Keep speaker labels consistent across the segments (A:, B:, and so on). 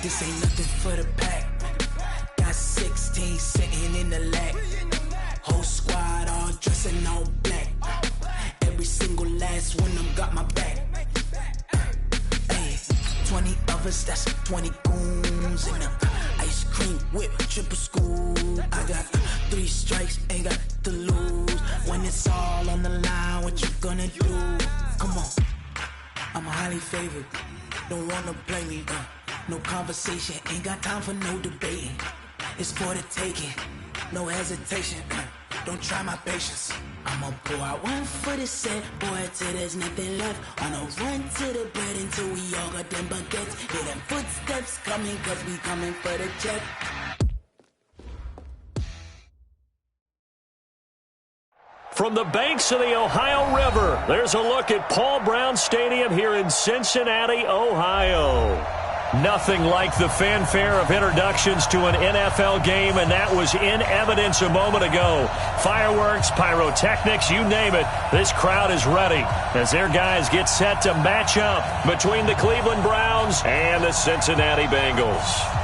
A: This ain't nothing for the pack. Got 16 sitting in the lap. Whole squad all dressing all black. Every single last one of them got my back. Hey, 20 of us, that's 20 goons in them. Ice cream whip, triple scoop. I got 3 strikes, ain't got to lose. When it's all on the line, what you gonna do? Come on, I'm highly favored. Don't wanna play me, no conversation, ain't got time for no debating. It's for the taking, no hesitation. Don't try my patience. I'ma pull out one for the set, boy, till there's nothing left. On a run to the bed until we all got them baguettes. Hear them footsteps coming, cause we coming for the check.
B: From the banks of the Ohio River, there's a look at Paul Brown Stadium here in Cincinnati, Ohio. Nothing like the fanfare of introductions to an NFL game, and that was in evidence a moment ago. Fireworks, pyrotechnics, you name it, this crowd is ready as their guys get set to match up between the Cleveland Browns and the Cincinnati Bengals.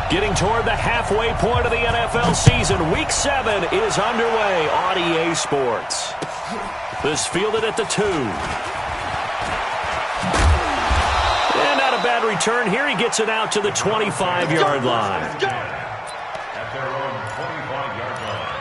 B: Getting toward the halfway point of the NFL season, Week 7 is underway on EA Sports. This fielded at the 2. And not a bad return here. He gets it out to the 25-yard line.
C: At their own 25-yard line.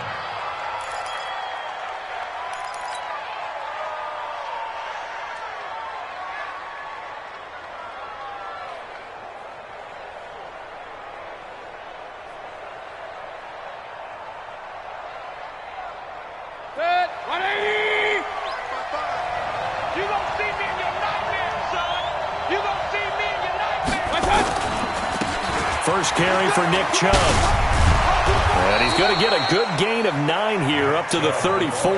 B: First carry for Nick Chubb. And he's going to get a good gain of 9 here up to the 34.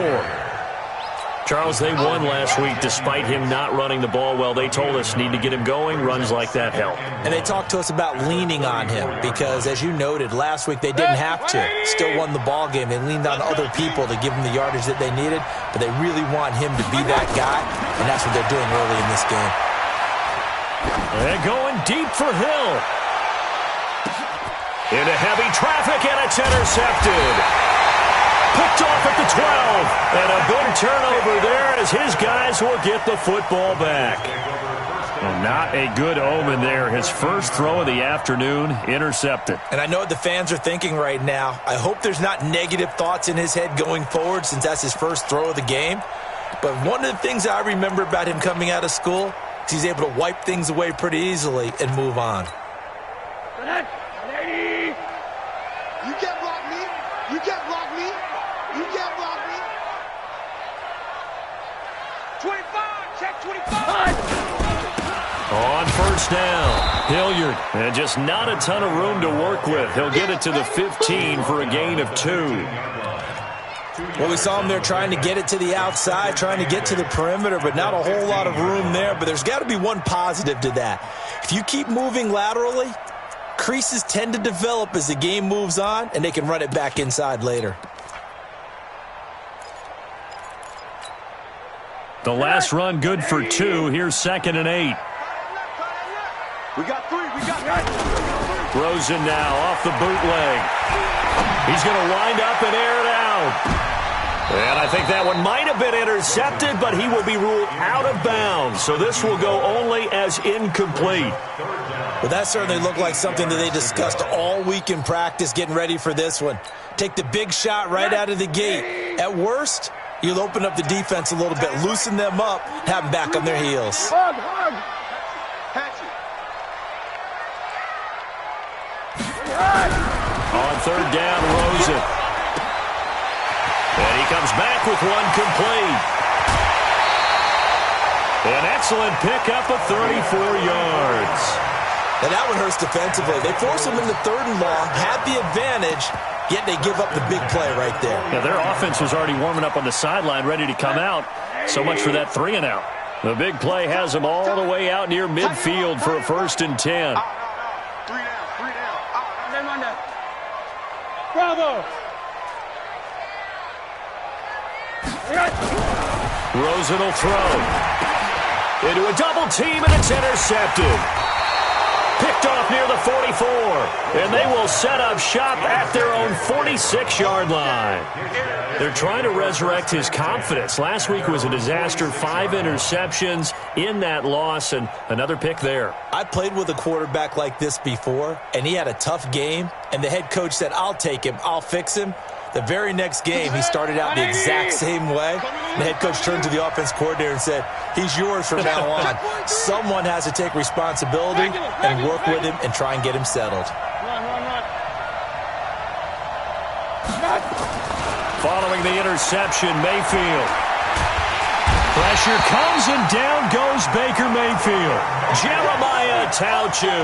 B: Charles, they won last week despite him not running the ball well. They told us need to get him going. Runs like that help.
D: And they talked to us about leaning on him because, as you noted, last week they didn't have to. Still won the ball game. They leaned on other people to give them the yardage that they needed, but they really want him to be that guy, and that's what they're doing early in this game.
B: They're going deep for Hill. Into heavy traffic, and it's intercepted. Picked off at the 12. And a big turnover there as his guys will get the football back. And not a good omen there. His first throw of the afternoon intercepted.
D: And I know what the fans are thinking right now. I hope there's not negative thoughts in his head going forward since that's his first throw of the game. But one of the things I remember about him coming out of school is he's able to wipe things away pretty easily and move on.
E: You can't block me. You can't block me. You can't block me.
F: 25. Check 25.
B: On first down, Hilliard. And just not a ton of room to work with. He'll get it to the 15 for a gain of 2.
D: Well, we saw him there trying to get it to the outside, trying to get to the perimeter, but not a whole lot of room there. But there's got to be one positive to that. If you keep moving laterally, creases tend to develop as the game moves on, and they can run it back inside later.
B: The last run good for 2. Here's 2nd and 8.
E: We got 3. We got 3.
B: Rosen now off the bootleg. He's going to wind up and air it out. And I think that one might have been intercepted, but he will be ruled out of bounds. So this will go only as incomplete.
D: Well, that certainly looked like something that they discussed all week in practice getting ready for this one. Take the big shot right out of the gate. At worst, you'll open up the defense a little bit, loosen them up, have them back on their heels.
B: On 3rd down, Rosen. And he comes back with one complete. An excellent pickup of 34 yards.
D: Now that one hurts defensively. They force him into 3rd and long, had the advantage, yet they give up the big play right there.
B: Yeah, their offense was already warming up on the sideline, ready to come out. So much for that 3 and out. The big play has them all the way out near midfield for a 1st and 10.
E: Three down.
F: Bravo.
B: Rosen will throw. Into a double team, and it's intercepted. Picked off near the 44. And they will set up shop at their own 46-yard line. They're trying to resurrect his confidence. Last week was a disaster. 5 interceptions in that loss, and another pick there.
D: I played with a quarterback like this before, and he had a tough game, and the head coach said, I'll take him, I'll fix him. The very next game, he started out the exact same way. The head coach turned to the offense coordinator and said, he's yours from now on. Someone has to take responsibility and work with him and try and get him settled.
B: Following the interception, Mayfield. Pressure comes, and down goes Baker Mayfield. Jeremiah Tauchu.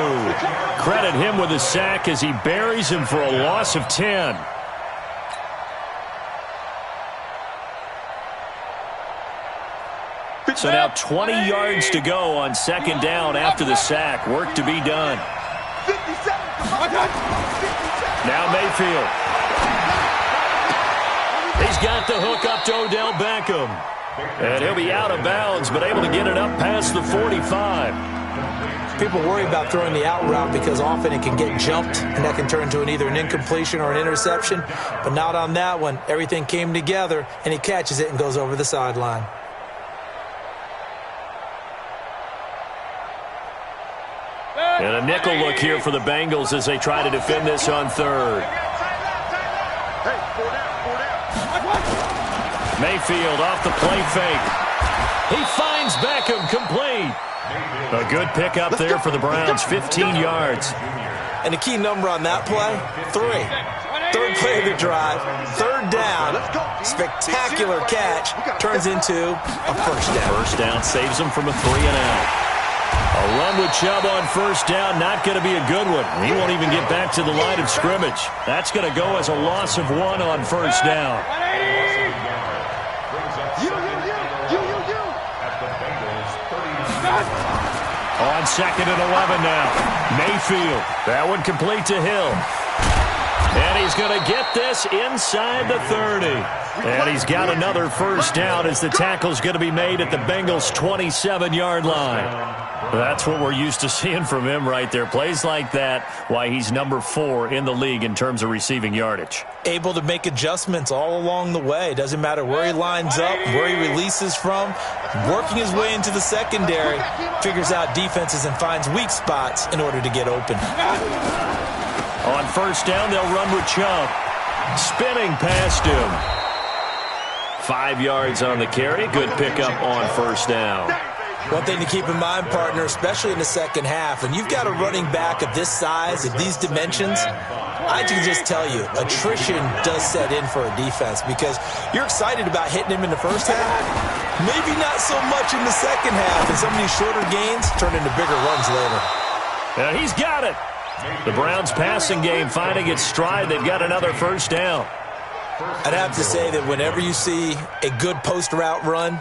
B: Credit him with a sack as he buries him for a loss of 10. So now 20 yards to go on second down after the sack. Work to be done. Now Mayfield. He's got the hook up to Odell Beckham. And he'll be out of bounds, but able to get it up past the 45.
D: People worry about throwing the out route because often it can get jumped, and that can turn into either an incompletion or an interception. But not on that one. Everything came together, and he catches it and goes over the sideline.
B: And a nickel look here for the Bengals as they try to defend this on third. Mayfield off the play fake. He finds Beckham complete. A good pickup there for the Browns, 15 yards.
D: And the key number on that play, 3. Third play of the drive, third down, spectacular catch, turns into a first down.
B: First down saves him from a 3-and-out. A run with Chubb on first down, not going to be a good one. He won't even get back to the line of scrimmage. That's going to go as a loss of 1 on first down. On second and 11 now. Mayfield. That one complete to Hill. And he's going to get this inside the 30. And he's got another first down as the tackle's going to be made at the Bengals' 27-yard line. That's what we're used to seeing from him right there. Plays like that, why he's number 4 in the league in terms of receiving yardage.
D: Able to make adjustments all along the way. Doesn't matter where he lines up, where he releases from. Working his way into the secondary, figures out defenses and finds weak spots in order to get open.
B: On first down, they'll run with Chubb. Spinning past him. 5 yards on the carry. Good pickup on first down.
D: One thing to keep in mind, partner, especially in the second half, when you've got a running back of this size, of these dimensions, I can just tell you, attrition does set in for a defense because you're excited about hitting him in the first half. Maybe not so much in the second half, and some of these shorter gains turn into bigger runs later.
B: And he's got it. The Browns' passing game finding its stride. They've got another first down.
D: I'd have to say that whenever you see a good post route run,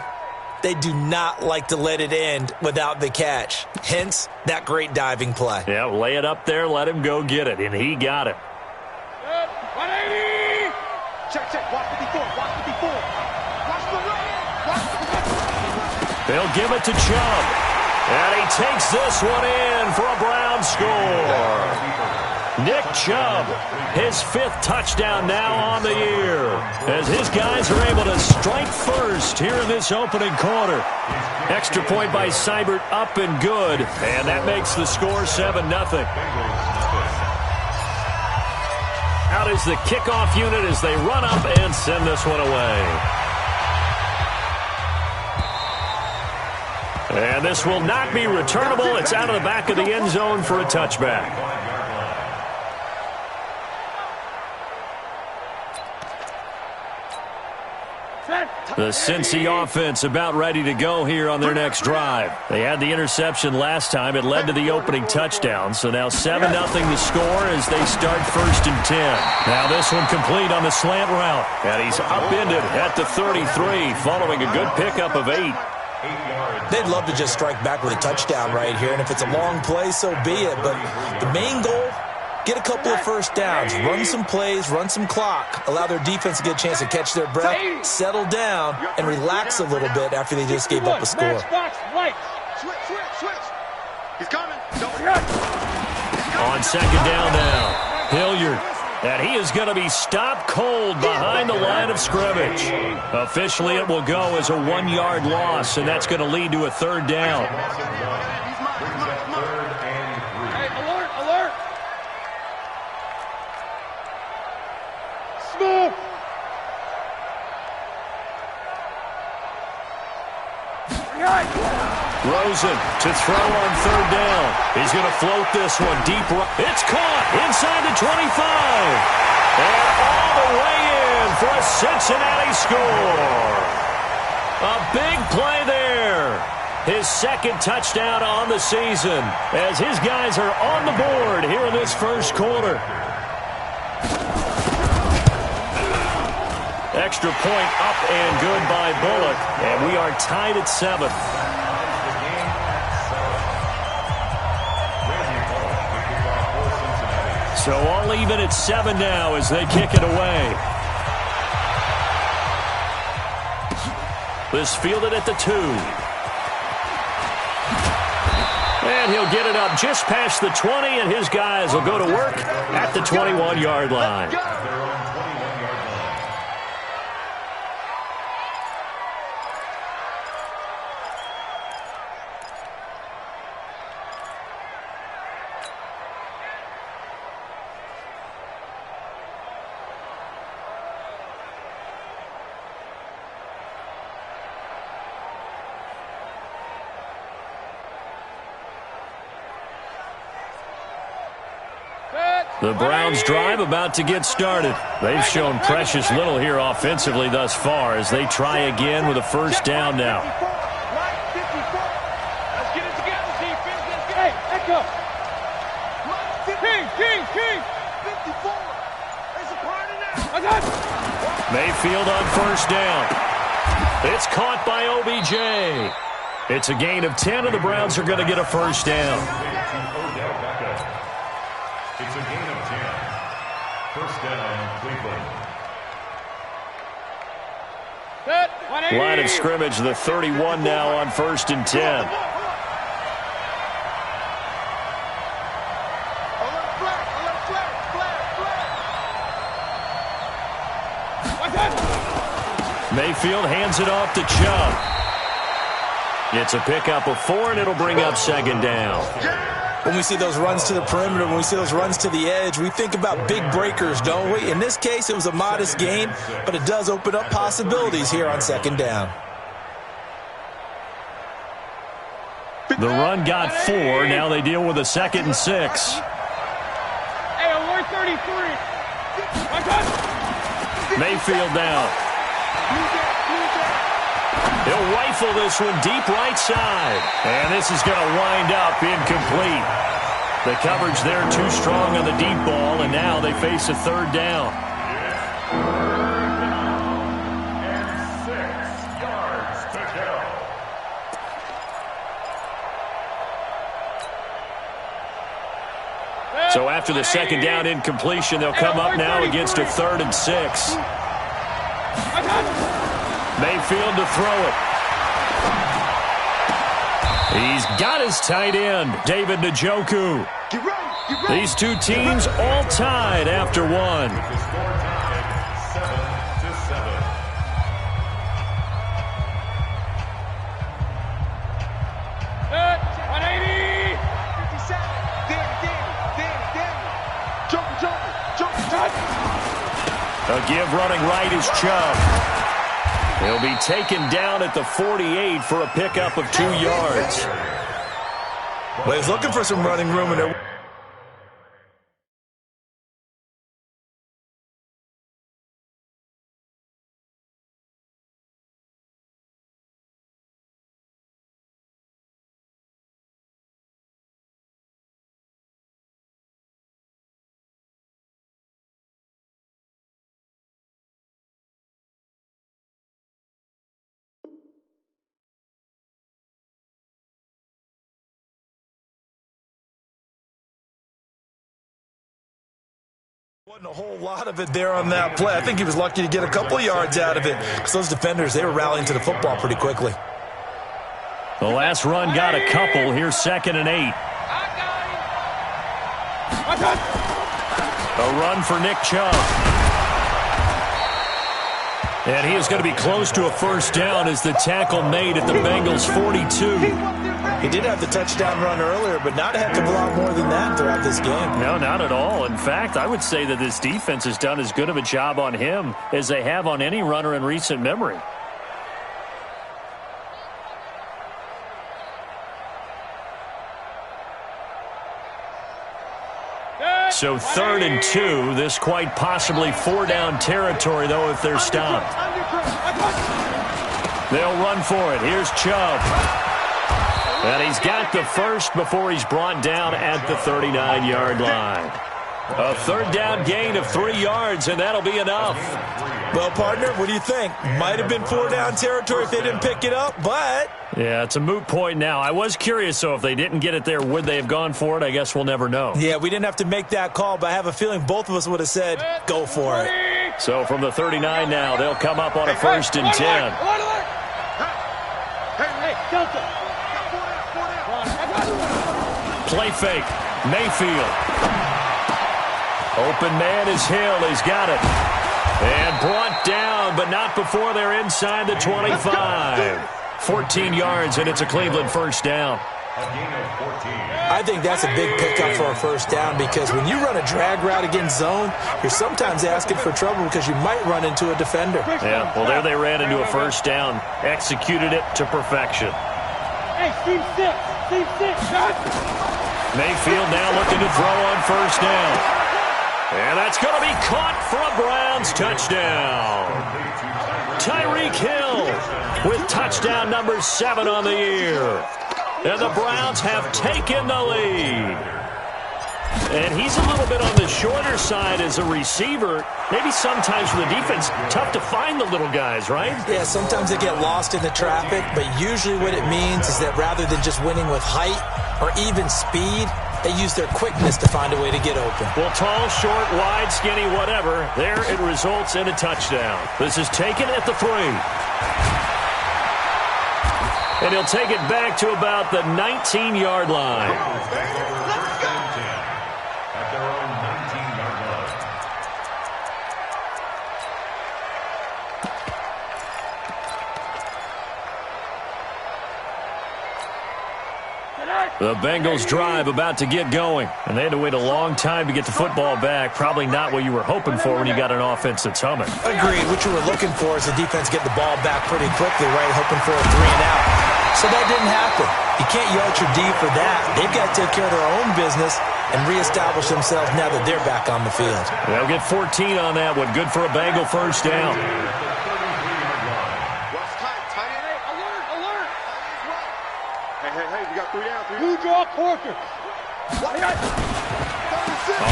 D: they do not like to let it end without the catch. Hence, that great diving play.
B: Yeah, lay it up there, let him go get it, and he got it.
F: 180!
E: Check, watch 54, watch 54. Watch the run, watch the...
B: They'll give it to Chubb. And he takes this one in for a Brown score. Nick Chubb, his 5th touchdown now on the year, as his guys are able to strike first here in this opening quarter. Extra point by Seibert, up and good, and that makes the score 7-0. Out is the kickoff unit as they run up and send this one away. And this will not be returnable. It's out of the back of the end zone for a touchback. The Cincy offense about ready to go here on their next drive. They had the interception last time. It led to the opening touchdown. So now 7-0 the score as they start 1st and 10. Now this one complete on the slant route. And he's upended at the 33 following a good pickup of 8.
D: They'd love to just strike back with a touchdown right here, and if it's a long play, so be it. But the main goal, get a couple of first downs, run some plays, run some clock, allow their defense to get a chance to catch their breath, settle down, and relax a little bit after they just gave up a score.
E: Switch. He's coming.
B: On second down now, Hilliard. And he is going to be stopped cold behind the line of scrimmage. Officially, it will go as a 1-yard loss, and that's going to lead to a third down.
F: Hey, alert! Smooth!
B: Rosen to throw on third down. He's going to float this one deep right. It's caught inside the 25. And all the way in for a Cincinnati score. A big play there. His second touchdown on the season as his guys are on the board here in this first quarter. Extra point up and good by Bullock. And we are tied at 7. So all even at 7 now as they kick it away. This fielded at the 2. And he'll get it up just past the 20, and his guys will go to work at the 21-yard line. The Browns' drive about to get started. They've shown precious little here offensively thus far as they try again with a first down now.
F: Let's get it together, defense. Let's get it. Hey, echo. King.
E: 54. There's a party now.
F: I got it.
B: Mayfield on first down. It's caught by OBJ. It's a gain of 10, and the Browns are going to get a first down.
C: It's a gain of 10. First down, Cleveland.
B: Line of scrimmage, the 31 now on first and 10. Mayfield hands it off to Chubb. It's a pickup of 4, and it'll bring up second down.
D: When we see those runs to the perimeter, when we see those runs to the edge, we think about big breakers, don't we? In this case, it was a modest gain, but it does open up possibilities here on second down.
B: The run got 4. Now they deal with a 2nd and 6.
F: Hey, alert 33.
B: Mayfield down. He'll rifle this one deep right side. And this is going to wind up incomplete. The coverage there too strong on the deep ball, and now they face a third down.
C: And 6 yards to go.
B: So after the second down incompletion, they'll come up now against a 3rd and 6. Mayfield to throw it. He's got his tight end, David Njoku. These two teams all tied after 1.
C: The score tied 7-7.
F: Set. 180.
E: 57.
B: A give running right is Chubb. He'll be taken down at the 48 for a pickup of 2 yards.
D: Well, he's looking for some running room in there. Wasn't a whole lot of it there on that play. I think he was lucky to get a couple yards out of it because those defenders, they were rallying to the football pretty quickly.
B: The last run got a couple. Here's 2nd and 8. A run for Nick Chubb. And he is going to be close to a first down as the tackle made at the Bengals' 42.
D: He did have the touchdown run earlier, but not a heck of a lot more than that throughout this game.
B: No, not at all. In fact, I would say that this defense has done as good of a job on him as they have on any runner in recent memory. So 3rd and 2. This quite possibly 4-down territory, though, if they're stopped. They'll run for it. Here's Chubb. And he's got the first before he's brought down at the 39-yard line. A 3rd down gain of 3 yards, and that'll be enough.
D: Well, partner, what do you think? Might have been 4-down territory if they didn't pick it up, but...
B: Yeah, it's a moot point now. I was curious, so if they didn't get it there, would they have gone for it? I guess we'll never know.
D: Yeah, we didn't have to make that call, but I have a feeling both of us would have said, go for it.
B: So from the 39 now, they'll come up on a 1st and 10. Play fake. Mayfield. Open man is Hill. He's got it. And brought down, but not before they're inside the 25. 14 yards, and it's a Cleveland first down.
D: I think that's a big pickup for a first down because when you run a drag route against zone, you're sometimes asking for trouble because you might run into a defender.
B: Yeah, well, there they ran into a first down. Executed it to perfection.
F: Hey, Steve 6.
B: Mayfield now looking to throw on first down. And that's going to be caught for a Browns touchdown. Tyreek Hill with touchdown number 7 on the year. And the Browns have taken the lead. And he's a little bit on the shorter side as a receiver. Maybe sometimes for the defense, tough to find the little guys, right?
D: Yeah, sometimes they get lost in the traffic, but usually what it means is that rather than just winning with height or even speed, they use their quickness to find a way to get open.
B: Well, tall, short, wide, skinny, whatever, there it results in a touchdown. This is taken at the 3. And he'll take it back to about the 19-yard line.
C: At their own 19-yard line.
B: The Bengals drive about to get going. And they had to wait a long time to get the football back. Probably not what you were hoping for when you got an offense that's humming.
D: Agreed. What you were looking for is the defense get the ball back pretty quickly, right? Hoping for a 3-and-out. So that didn't happen. You can't yell at your D for that. They've got to take care of their own business and reestablish themselves now that they're back on the field.
B: They'll get 14 on that one. Good for a Bengal first down.
E: Hey, we got 3 down.
F: Who draw quarter?
B: On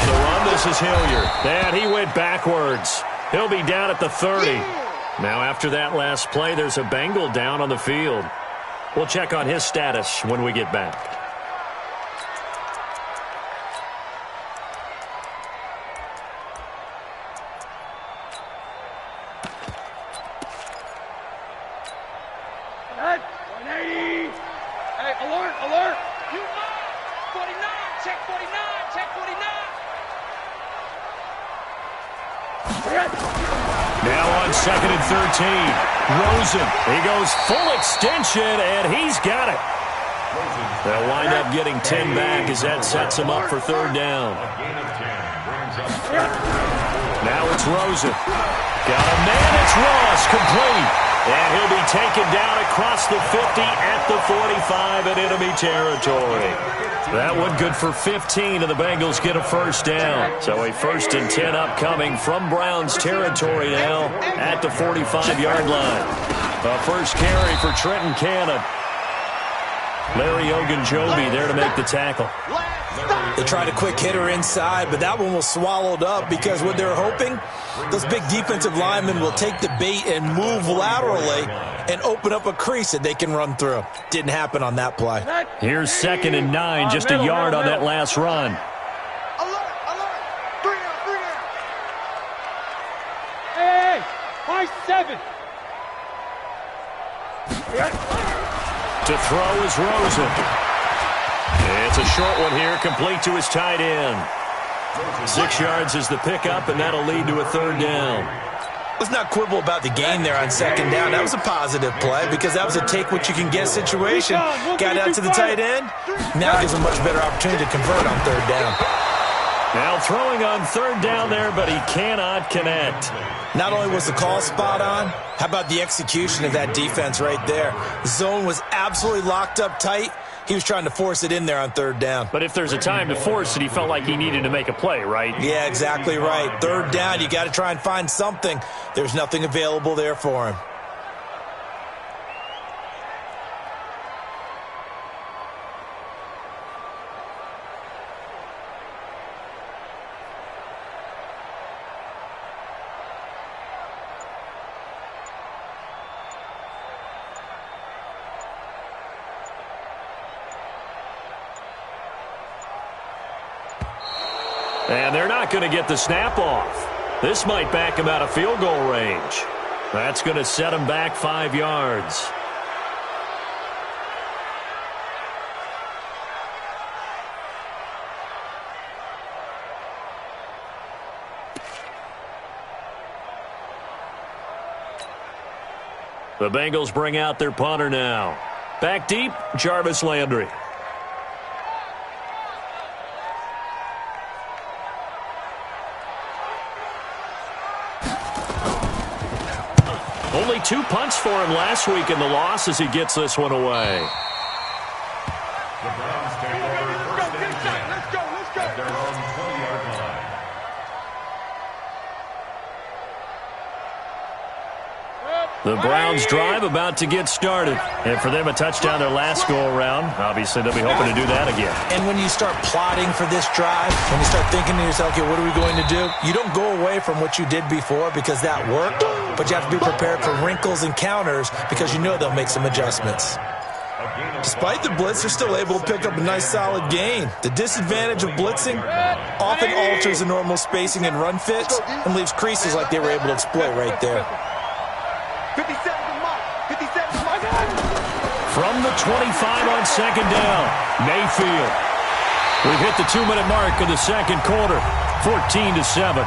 B: the run, this is Hilliard. And he went backwards. He'll be down at the 30. Now, after that last play, there's a Bengal down on the field. We'll check on his status when we get back.
F: Hey, 180. Hey, alert. 49, check 49, check 49.
B: Now on 2nd and 13. Rosen. He goes full extension, and he's got it. They'll wind up getting 10 back as that sets him up for 3rd down. Now it's Rosen. Got a man. It's Ross. Complete. And he'll be taken down across the 50 at the 45 in enemy territory. That one good for 15, and the Bengals get a first down. So a 1st and 10 upcoming from Browns territory now at the 45-yard line. A first carry for Trenton Cannon. Larry Ogunjobi there to make the tackle.
D: They tried a quick hitter inside, but that one was swallowed up because what they're hoping, those big defensive linemen will take the bait and move laterally and open up a crease that they can run through. Didn't happen on that play.
B: Here's 2nd and 9, just a yard on that last run.
F: Nice 7.
B: To throw is Rosen. It's a short one here, complete to his tight end. 6 yards is the pickup, and that'll lead to a 3rd down.
D: Let's not quibble about the gain there on 2nd down. That was a positive play because that was a take-what-you-can-get situation. Got out to the tight end. Now gives a much better opportunity to convert on 3rd down.
B: Now throwing on 3rd down there, but he cannot connect.
D: Not only was the call spot on, how about the execution of that defense right there? The zone was absolutely locked up tight. He was trying to force it in there on 3rd down.
B: But if there's a time to force it, he felt like he needed to make a play, right?
D: Yeah, exactly right. 3rd down, you got to try and find something. There's nothing available there for him.
B: And they're not going to get the snap off. This might back him out of field goal range. That's going to set him back 5 yards. The Bengals bring out their punter now. Back deep, Jarvis Landry. Only 2 punts for him last week in the loss as he gets this one away.
C: The Browns take over 1st and 10.
E: Let's go.
C: At their own 20-yard line.
B: The Browns drive about to get started. And for them, a touchdown their last go-around. Obviously, they'll be hoping to do that again.
D: And when you start plotting for this drive, when you start thinking to yourself, okay, what are we going to do? You don't go away from what you did before because that worked, but you have to be prepared for wrinkles and counters because you know they'll make some adjustments. Despite the blitz, they're still able to pick up a nice solid gain. The disadvantage of blitzing often alters the normal spacing and run fits and leaves creases like they were able to exploit right there.
E: 57 to Mike. 57 to Mike.
B: From the 25 on 2nd down, Mayfield. We've hit the 2-minute mark of the 2nd quarter, 14-7.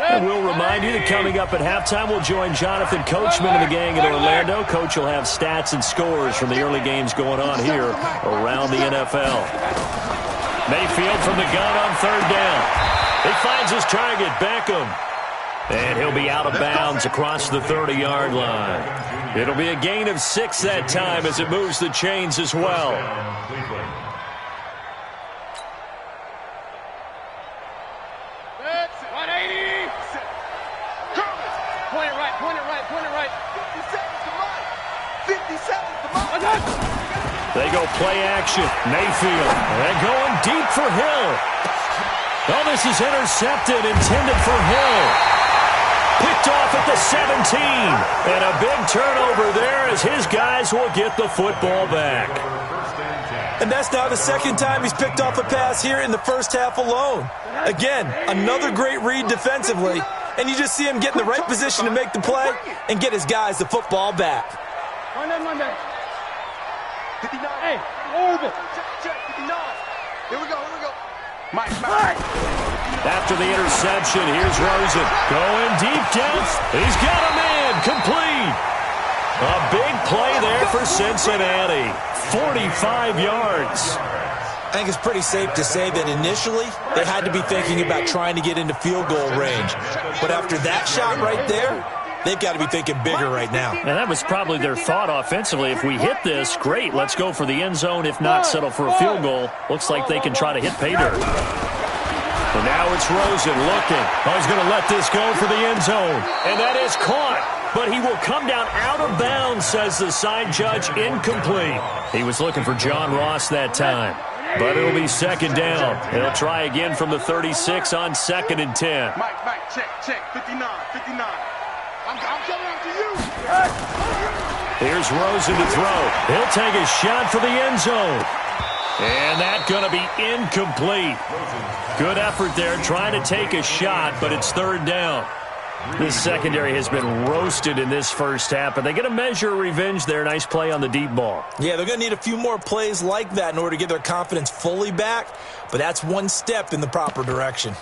B: And we'll remind you that coming up at halftime, we'll join Jonathan Coachman and the gang in Orlando. Coach will have stats and scores from the early games going on here around the NFL. Mayfield from the gun on 3rd down. He finds his target, Beckham. And he'll be out of bounds across the 30-yard line. It'll be a gain of 6 that time as it moves the chains as well. They go play action. Mayfield. And going deep for Hill. Oh, this is intercepted, intended for Hill. Picked off at the 17. And a big turnover there as his guys will get the football back.
D: And that's now the 2nd time he's picked off a pass here in the first half alone. Again, another great read defensively. And you just see him get in the right position to make the play and get his guys the football back.
F: Monday. 59. Hey, orbit.
E: Check. 59. Here we go. Mike.
B: After the interception, here's Rosen. Going deep down. He's got a man. Complete. A big play there for Cincinnati. 45 yards.
D: I think it's pretty safe to say that initially they had to be thinking about trying to get into field goal range. But after that shot right there, they've got to be thinking bigger right now.
B: And that was probably their thought offensively. If we hit this, great. Let's go for the end zone. If not, settle for a field goal. Looks like they can try to hit pay dirt. And now it's Rosen looking. Oh, he's going to let this go for the end zone. And that is caught. But he will come down out of bounds, says the side judge. Incomplete. He was looking for John Ross that time. But it'll be 2nd down. He'll try again from the 36 on 2nd and 10.
E: Mike, check. 59. I'm coming after you.
B: Here's Rosen to throw. He'll take a shot for the end zone. And that's going to be incomplete. Good effort there trying to take a shot, but it's third down. This secondary has been roasted in this first half, but they get a measure of revenge there. Nice play on the deep ball.
D: Yeah, they're going to need a few more plays like that in order to get their confidence fully back, but that's one step in the proper direction.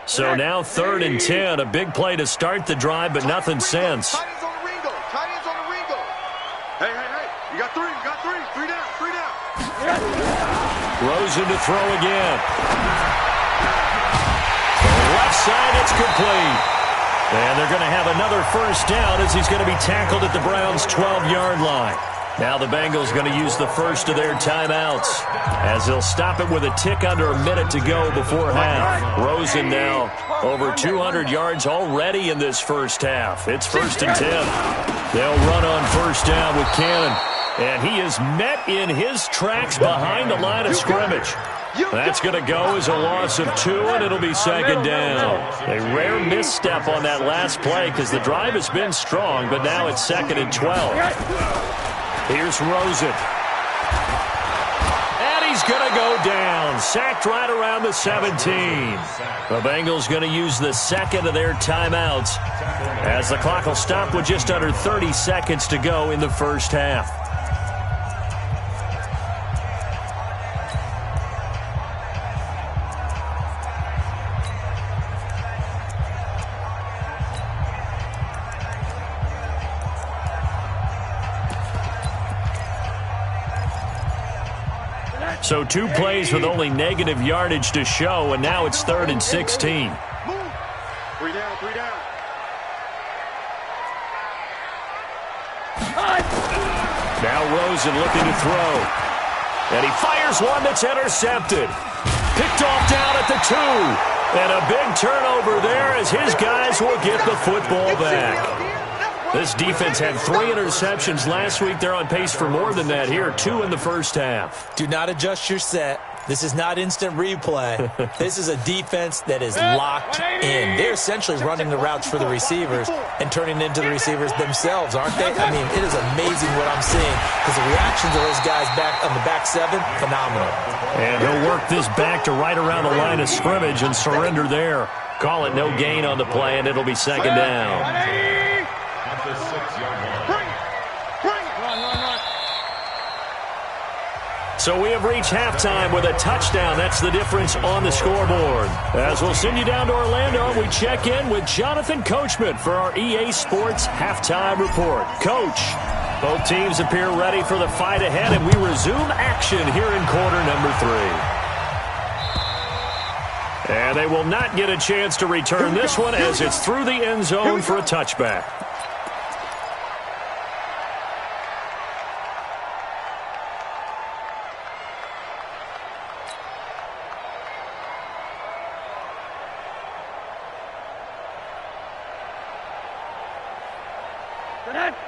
B: So now 3rd and 10, a big play to start the drive, but nothing since.
E: Tight ends on the Ringo. Tight ends on the Ringo. Hey. You got three. Three down.
B: Rosen to throw again. Left side, it's complete. And they're going to have another first down as he's going to be tackled at the Browns' 12-yard line. Now the Bengals going to use the first of their timeouts as they'll stop it with a tick under a minute to go before half. Rosen now over 200 yards already in this first half. It's 1st and 10. They'll run on first down with Cannon. And he is met in his tracks behind the line of scrimmage. That's going to go as a loss of 2, and it'll be 2nd down. A rare misstep on that last play because the drive has been strong, but now it's 2nd and 12. Here's Rosen. And he's going to go down. Sacked right around the 17. The Bengals going to use the second of their timeouts as the clock will stop with just under 30 seconds to go in the first half. So 2 plays with only negative yardage to show, and now it's 3rd and 16.
E: Move. 3 down.
B: Now Rosen looking to throw. And he fires one that's intercepted. Picked off down at the 2. And a big turnover there as his guys will get the football back. This defense had 3 interceptions last week. They're on pace for more than that here. 2 in the first half.
D: Do not adjust your set. This is not instant replay. This is a defense that is locked in. They're essentially running the routes for the receivers and turning into the receivers themselves, aren't they? I mean, it is amazing what I'm seeing because the reactions of those guys back on the back 7, phenomenal.
B: And he'll work this back to right around the line of scrimmage and surrender there. Call it no gain on the play, and it'll be 2nd down.
C: The 6-yard line.
E: Bring it.
F: Run.
B: So we have reached halftime with a touchdown. That's the difference on the scoreboard. As we'll send you down to Orlando, we check in with Jonathan Coachman for our EA Sports Halftime Report. Coach, both teams appear ready for the fight ahead, and we resume action here in quarter number 3. And they will not get a chance to return this one as it's through the end zone for a touchback.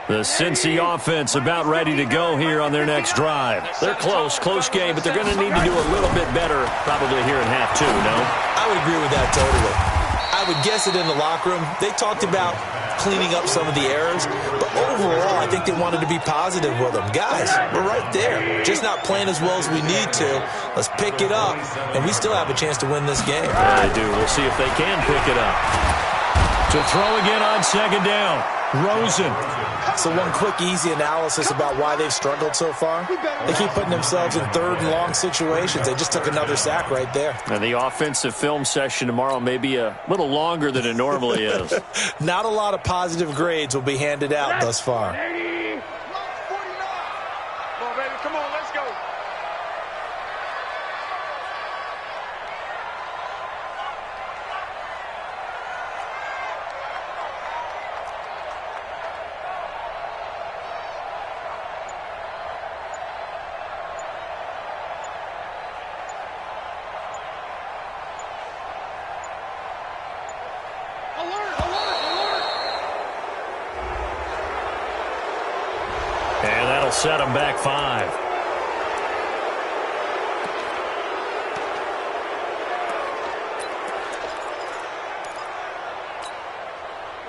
B: The Cincy offense about ready to go here on their next drive. They're close game, but they're going to need to do a little bit better probably here in half 2, no?
D: I would agree with that totally. I would guess it in the locker room. They talked about cleaning up some of the errors, but overall, I think they wanted to be positive with them. Guys, we're right there. Just not playing as well as we need to. Let's pick it up, and we still have a chance to win this game.
B: Yeah, they do. We'll see if they can pick it up. To throw again on 2nd down. Rosen.
D: So one quick, easy analysis about why they've struggled so far. They keep putting themselves in 3rd and long situations. They just took another sack right there.
B: And the offensive film session tomorrow may be a little longer than it normally is.
D: Not a lot of positive grades will be handed out thus far.
E: 49. Come on, baby. Come on, let's go.
B: And that'll set them back 5.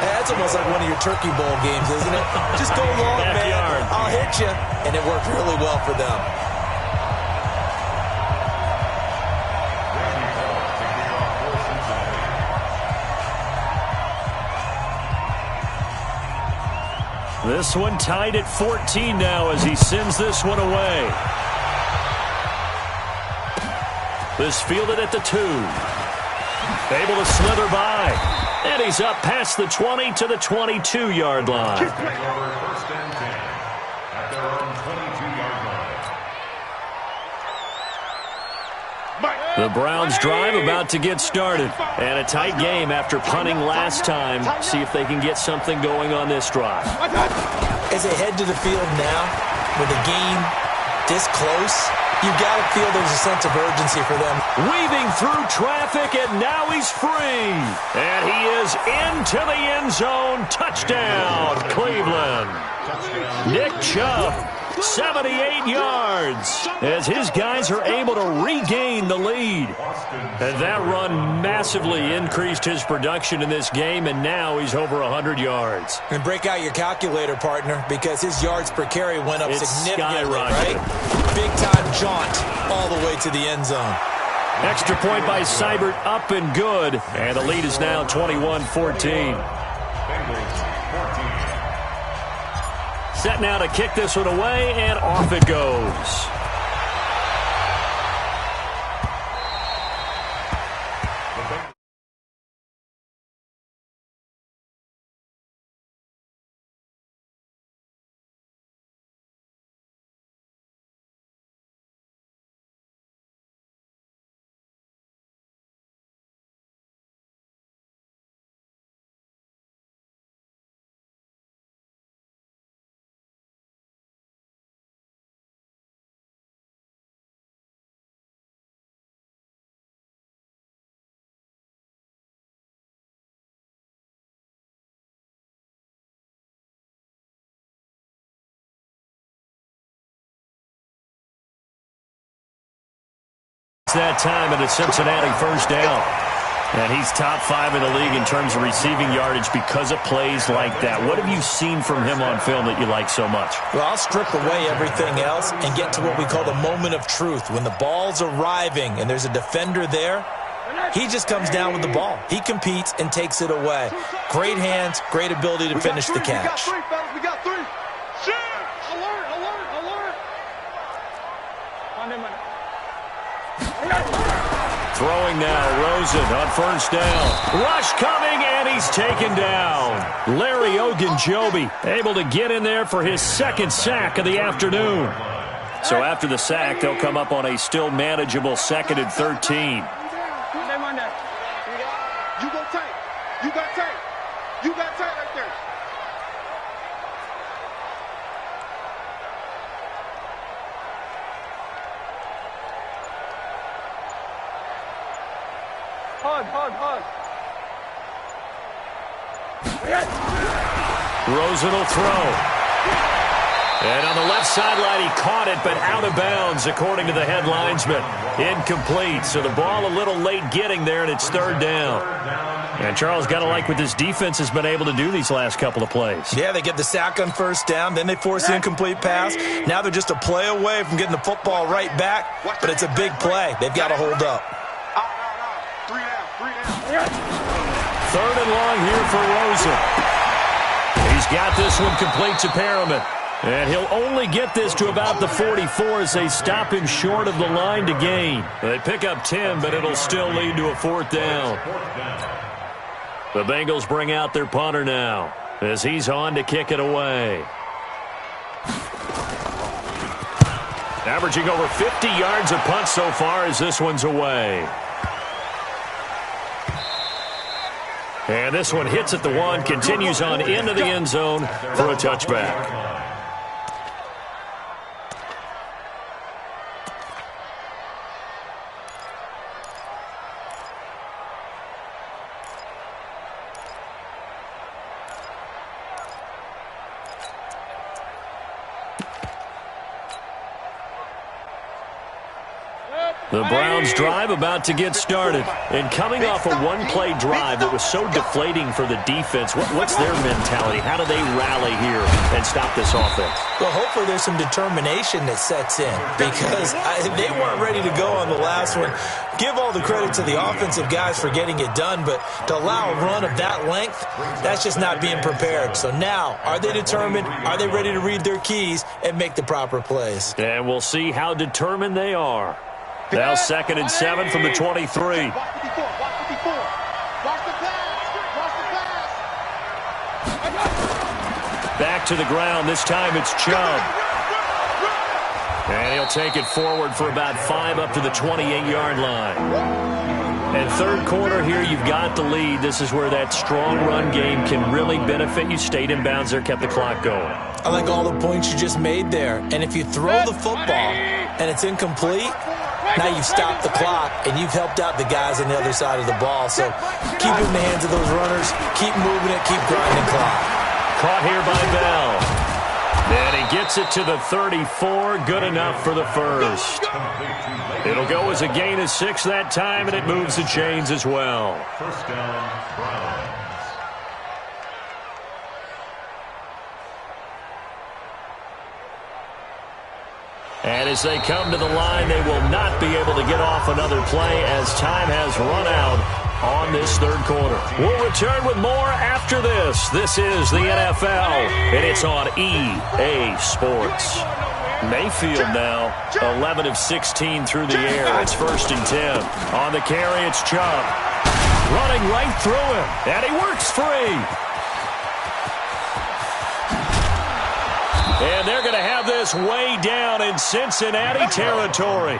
D: That's almost like one of your Turkey Bowl games, isn't it? Just go long, man. I'll hit you. And it worked really well for them.
B: This one tied at 14 now as he sends this one away. This fielded at the 2. Able to slither by. And he's up past the 20 to the 22-yard line.
C: First and 10 at their own 22-yard line.
B: The Browns drive about to get started. And a tight game after punting last time. See if they can get something going on this drive.
D: As they head to the field now, with the game this close, you've got to feel there's a sense of urgency for them.
B: Weaving through traffic, and now he's free. And he is into the end zone. Touchdown, Cleveland. Nick Chubb, 78 yards, as his guys are able to regain the lead. And that run massively increased his production in this game, and now he's over 100 yards.
D: And break out your calculator, partner, because his yards per carry went up significantly, right? Big-time jaunt all the way to the end zone.
B: Extra point by Seibert, up and good. And the lead is now 21-14. Set now to kick this one away, and off it goes. That time at a Cincinnati first down. And he's top 5 in the league in terms of receiving yardage because of plays like that. What have you seen from him on film that you like so much?
D: Well, I'll strip away everything else and get to what we call the moment of truth. When the ball's arriving and there's a defender there, he just comes down with the ball. He competes and takes it away. Great hands, great ability to finish the catch.
E: We got 3. Shit! Alert!
B: Throwing now, Rosen on first down. Rush coming, and he's taken down. Larry Ogunjobi able to get in there for his second sack of the afternoon. So after the sack, they'll come up on a still manageable 2nd and 13.
E: You go tight. You got tight. You got tight right there. Hug.
B: Rosen will throw. And on the left sideline, he caught it, but out of bounds, according to the head linesman. Incomplete, so the ball a little late getting there, and it's 3rd down. And Charles, got to like what this defense has been able to do these last couple of plays.
D: Yeah, they get the sack on first down, then they force the incomplete pass. Now they're just a play away from getting the football right back, but it's a big play. They've got to hold up.
E: 3 down.
B: 3rd and long here for Rosen. He's got this one complete to Perriman. And he'll only get this to about the 44 as they stop him short of the line to gain. They pick up 10, but it'll still lead to a 4th down. The Bengals bring out their punter now as he's on to kick it away. Averaging over 50 yards a punt so far as this one's away. And this one hits at the 1, continues on into the end zone for a touchback. The Browns drive about to get started. And coming off a one-play drive that was so deflating for the defense, what's their mentality? How do they rally here and stop this offense?
D: Well, hopefully there's some determination that sets in because they weren't ready to go on the last one. Give all the credit to the offensive guys for getting it done, but to allow a run of that length, that's just not being prepared. So now, are they determined? Are they ready to read their keys and make the proper plays?
B: And we'll see how determined they are. Now 2nd and 7 from the 23.
E: Watch the pass. Watch the pass.
B: Back to the ground. This time it's Chubb. And he'll take it forward for about 5 up to the 28-yard line. And third quarter here, you've got the lead. This is where that strong run game can really benefit you. Stayed in bounds there, kept the clock going.
D: I like all the points you just made there. And if you throw the football and it's incomplete, now you've stopped the clock and you've helped out the guys on the other side of the ball. So keep it in the hands of those runners. Keep moving it. Keep grinding clock.
B: Caught here by Bell. And he gets it to the 34. Good enough for the first. It'll go as a gain of 6 that time, and it moves the chains as well.
C: First down, Browns.
B: And as they come to the line, they will not be able to get off another play as time has run out on this third quarter. We'll return with more after this. This is the NFL, and it's on EA Sports. Mayfield now, 11 of 16 through the air. It's 1st and 10. On the carry, it's Chubb. Running right through him, and he works free. And they're going to have this way down in Cincinnati territory.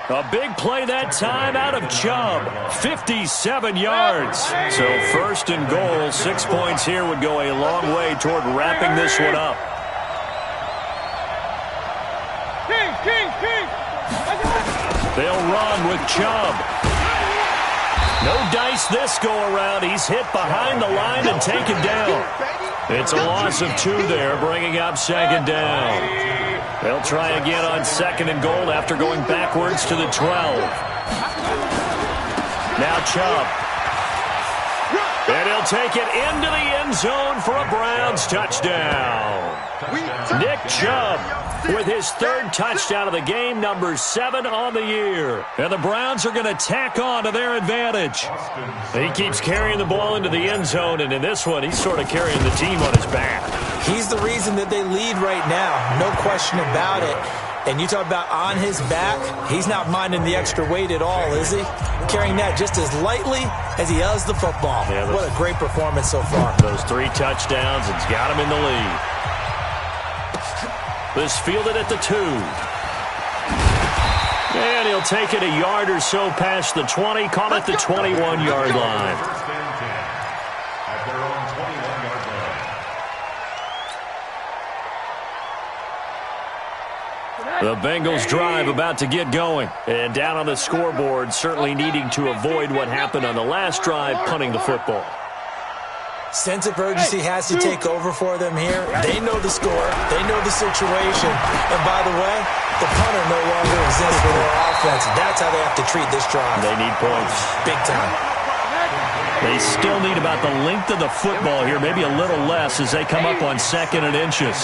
B: A big play that time out of Chubb, 57 yards. So 1st and goal, 6 points here would go a long way toward wrapping this one up. They'll run with Chubb. No dice this go around. He's hit behind the line and taken down. It's a loss of 2 there, bringing up 2nd down. They'll try again on 2nd and goal after going backwards to the 12. Now Chubb. And he'll take it into the end zone for a Browns touchdown. Nick Chubb with his 3rd touchdown of the game, number 7 on the year. And the Browns are going to tack on to their advantage. He keeps carrying the ball into the end zone, and in this one, he's sort of carrying the team on his back.
D: He's the reason that they lead right now, no question about it. And you talk about on his back, he's not minding the extra weight at all, is he? Carrying that just as lightly as he does the football. Yeah, what a great performance so far.
B: Those 3 touchdowns, it's got him in the lead. This fielded at the 2. And he'll take it a yard or so past the 20, call it the 21-yard line.
C: First and 10 at their own 21-yard line.
B: The Bengals drive about to get going. And down on the scoreboard, certainly needing to avoid what happened on the last drive, punting the football.
D: Sense of urgency has to take over for them here. They know the score. They know the situation. And by the way, the punter no longer exists for their offense. That's how they have to treat this drive.
B: They need points.
D: Big time.
B: They still need about the length of the football here, maybe a little less as they come up on 2nd and inches.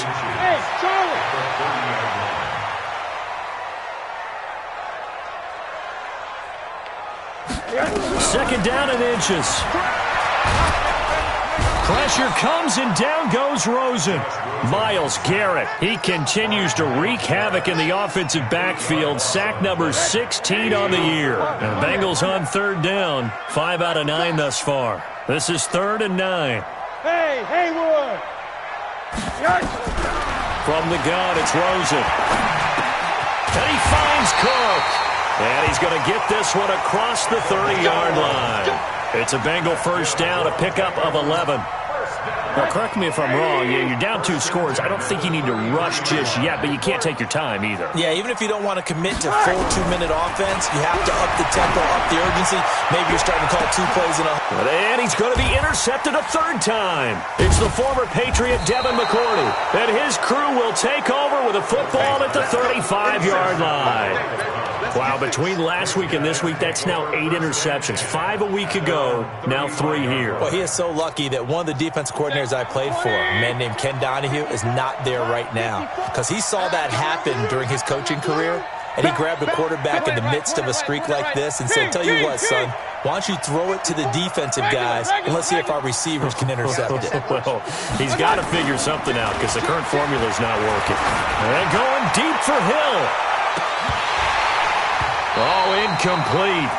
B: Second down and inches. Pressure comes and down goes Rosen. Myles Garrett, he continues to wreak havoc in the offensive backfield. Sack number 16 on the year. And the Bengals on 3rd down. 5 out of 9 thus far. This is 3rd and 9.
F: Hey, Haywood.
B: From the gun, it's Rosen. And he finds Cook. And he's going to get this one across the 30-yard line. It's a Bengal first down, a pickup of 11. Well, correct me if I'm wrong. You're down 2 scores. I don't think you need to rush just yet, but you can't take your time either.
D: Yeah, even if you don't want to commit to full 2-minute offense, you have to up the tempo, up the urgency. Maybe you're starting to call 2 plays in a...
B: And he's going to be intercepted a 3rd time. It's the former Patriot Devin McCourty, and his crew will take over with a football at the 35-yard line. Wow, between last week and this week, that's now 8 interceptions. 5 a week ago, now 3 here.
D: Well, he is so lucky that one of the defensive coordinators I played for, a man named Ken Donahue, is not there right now. Because he saw that happen during his coaching career, and he grabbed a quarterback in the midst of a streak like this and said, tell you what, son, why don't you throw it to the defensive guys, and let's see if our receivers can intercept it.
B: Well, he's got to figure something out because the current formula is not working. And going deep for Hill. Oh, incomplete.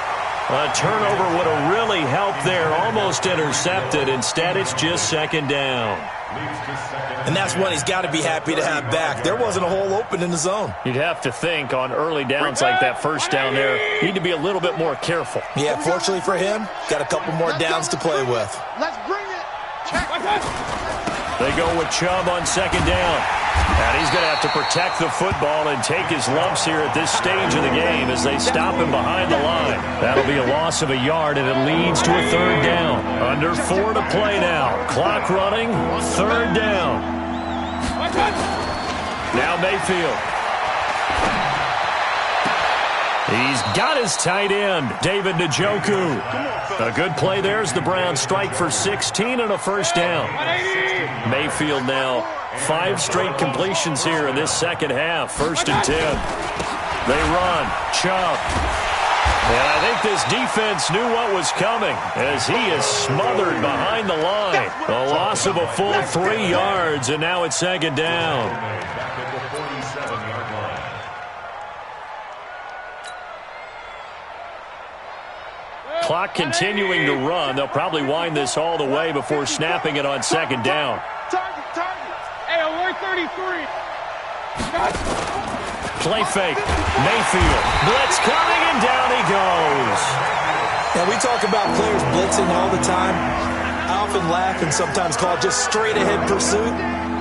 B: A turnover would have really helped there. Almost intercepted. Instead, it's just 2nd down.
D: And that's one he's got to be happy to have back. There wasn't a hole open in the zone.
B: You'd have to think on early downs like that 1st down there, need to be a little bit more careful.
D: Yeah, fortunately for him, got a couple more downs to play with.
E: Let's bring it.
B: They go with Chubb on 2nd down. And he's going to have to protect the football and take his lumps here at this stage of the game as they stop him behind the line. That'll be a loss of a yard, and it leads to a 3rd down. Under 4 to play now. Clock running, 3rd down. Now Mayfield. He's got his tight end, David Njoku. A good play there as the Browns strike for 16 and a 1st down. Mayfield now 5 straight completions here in this 2nd half. 1st and 10. They run. Chubb. And I think this defense knew what was coming as he is smothered behind the line. A loss of a full 3 yards, and now it's 2nd down. Clock continuing to run. They'll probably wind this all the way before snapping it on 2nd down.
F: Target. Hey, alert 33.
B: Play fake. Mayfield. Blitz coming, and down he goes.
D: Now, we talk about players blitzing all the time. I often laugh and sometimes call it just straight-ahead pursuit.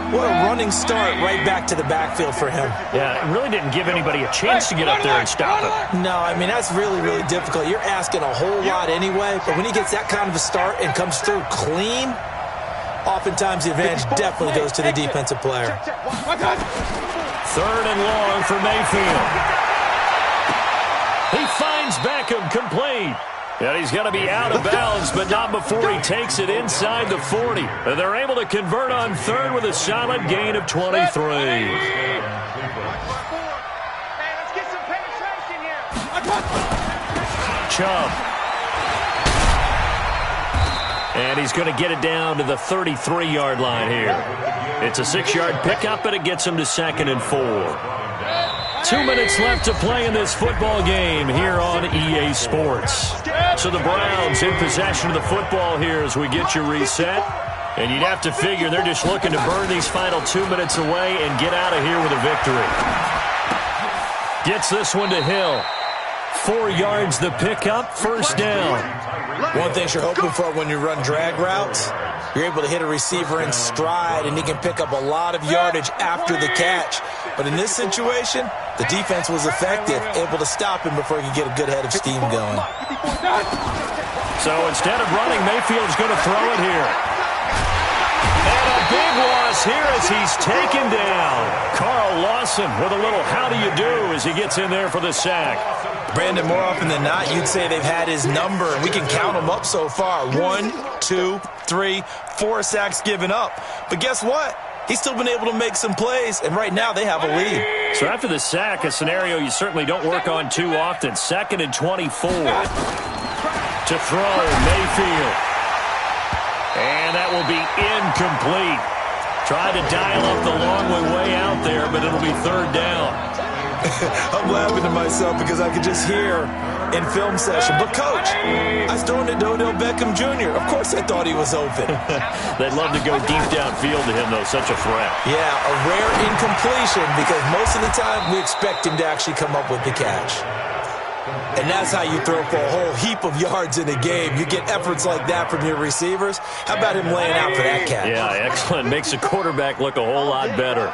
D: What a running start right back to the backfield for him.
B: Yeah, it really didn't give anybody a chance to get up there and stop him.
D: No, I mean, that's really, really difficult. You're asking a whole lot anyway, but when he gets that kind of a start and comes through clean, oftentimes the advantage definitely goes to the defensive player.
B: 3rd and long for Mayfield. He finds Beckham complete. And he's going to be out of bounds, but not before he takes it inside the 40. And they're able to convert on 3rd with a solid gain of 23.
F: Hey, let's get some penetration here.
B: Chubb. And he's going to get it down to the 33-yard line here. It's a 6-yard pickup, and it gets him to 2nd and 4. 2 minutes left to play in this football game here on EA Sports. So the Browns in possession of the football here as we get you reset. And you'd have to figure they're just looking to burn these final 2 minutes away and get out of here with a victory. Gets this one to Hill. 4 yards the pickup, 1st down.
D: One thing you're hoping for when you run drag routes, you're able to hit a receiver in stride, and he can pick up a lot of yardage after the catch. But in this situation, the defense was effective, able to stop him before he could get a good head of steam going.
B: So instead of running, Mayfield's going to throw it here. And a big loss here as he's taken down. Carl Lawson with a little how do you do as he gets in there for the sack.
D: Brandon, more often than not, you'd say they've had his number, and we can count them up so far. 1, 2, 3, 4 sacks given up. But guess what? He's still been able to make some plays, and right now they have a lead.
B: So after the sack, a scenario you certainly don't work on too often. 2nd and 24. To throw, Mayfield. And that will be incomplete. Tried to dial up the long way out there, but it'll be 3rd down.
D: I'm laughing to myself because I could just hear in film session, but coach, I was throwing it to Odell Beckham Jr. Of course I thought he was open.
B: They'd love to go deep downfield to him, though. Such a threat.
D: Yeah, a rare incompletion because most of the time we expect him to actually come up with the catch. And that's how you throw for a whole heap of yards in a game. You get efforts like that from your receivers. How about him laying out for that catch?
B: Yeah, excellent. Makes the quarterback look a whole lot better.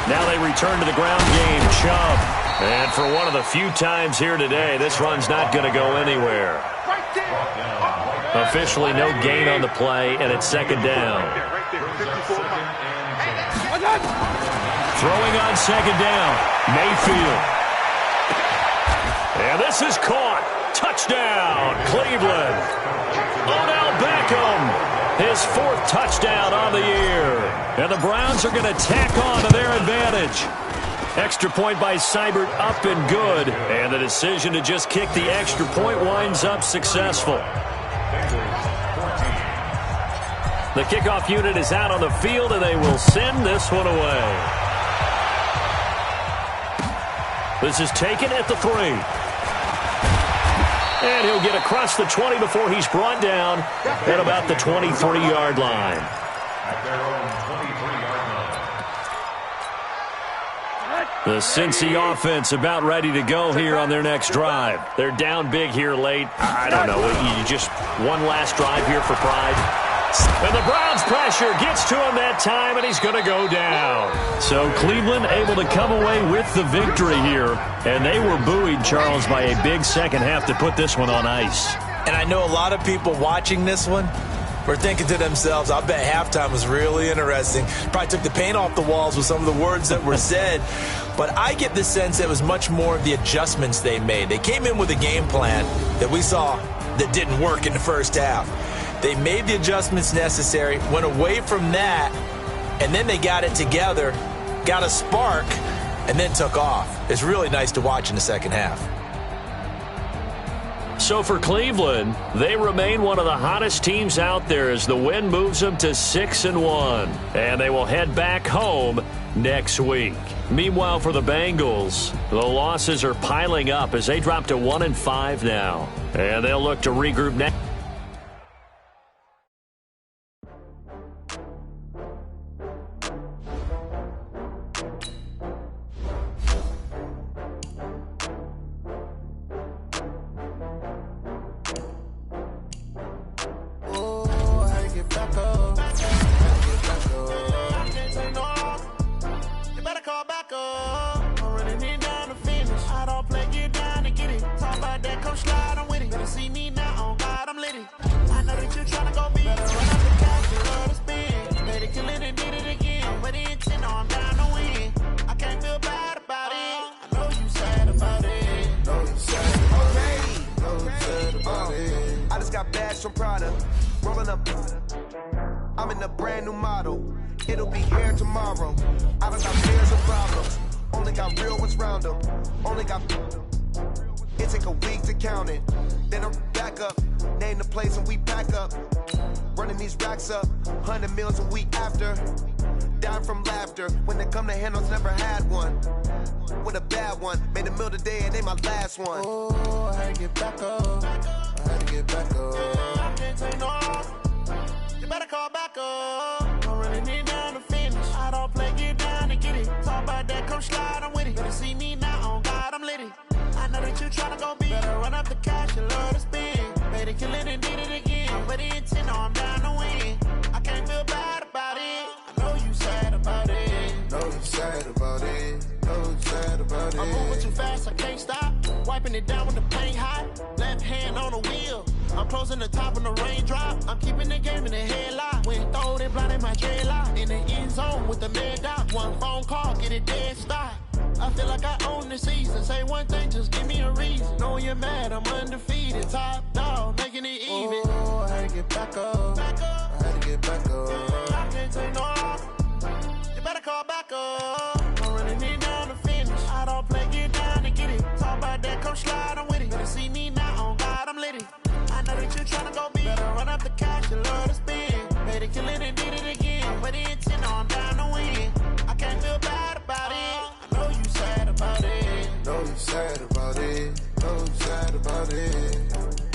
B: Now they return to the ground game. Chubb. And for one of the few times here today, this run's not going to go anywhere. Officially no gain on the play, and it's second down. Throwing on second down, Mayfield. And this is caught. Touchdown, Cleveland. Odell Beckham, his fourth touchdown on the year. And the Browns are going to tack on to their advantage. Extra point by Seibert, up and good. And the decision to just kick the extra point winds up successful. The kickoff unit is out on the field, and they will send this one away. This is taken at the 3. And he'll get across the 20 before he's brought down at about the 23-yard line. The Cincy offense about ready to go here on their next drive. They're down big here late. I don't know. You just one last drive here for pride. And the Browns pressure gets to him that time, and he's going to go down. So Cleveland able to come away with the victory here. And they were buoyed, Charles, by a big second half to put this one on ice.
D: And I know a lot of people watching this one were thinking to themselves, I bet halftime was really interesting. Probably took the paint off the walls with some of the words that were said. But I get the sense it was much more of the adjustments they made. They came in with a game plan that we saw that didn't work in the first half. They made the adjustments necessary, went away from that, and then they got it together, got a spark, and then took off. It's really nice to watch in the second half.
B: So for Cleveland, they remain one of the hottest teams out there as the win moves them to 6-1. And they will head back home next week. Meanwhile, for the Bengals, the losses are piling up as they drop to 1-5 now. And they'll look to regroup next.
G: I'm in a brand new model. It'll be here tomorrow. I don't got fears or problems. Only got real ones round them. Only got. It take a week to count it. Then I'm back up. Name the place and we pack up. Running these racks up. 100 meals a week after. Dying from laughter. When they come to handles, never had one. With a bad one. Made a meal today and they my last one. Oh, I had to get back up. I had to get back up. I can't take no. You better call back up. I'm running it down to finish. I don't play, get down and get it. Talk about that, come slide, I'm with it. Better see me now, on God, I'm litty. I know that you tryna go big. Better run up the cash, you love to spend. Made it, kill it, and did it again. But the intent, no, I'm down to win. I can't feel bad about it. I know you sad about it. Know you sad about it. Know you sad about it. I'm moving too fast, I can't stop. Wiping it down with the paint hot. Left hand on the wheel. I'm closing the top when the raindrop. I'm keeping the game in the headlock. When throwed it, blinded my dreadlock. In the end zone with the mad dot. One phone call, get it dead stop. I feel like I own the season. Say one thing, just give me a reason. Know you're mad, I'm undefeated. Top dog, making it even. Oh, I had to get back up. I had to get back up. I can't take no off. You better call back up. I'm running it down to finish. I don't play, get down and get it. Talk about that, come slide, I'm with it. Better see me now, on God, I'm litty. I know that you tryna go big. Better run up the cash, you love to spend. Made it, kill it, and did it again. But the intent, no, I'm down to win. I can't feel bad about it. I know you sad about it. Know you sad about it. Know you sad about it.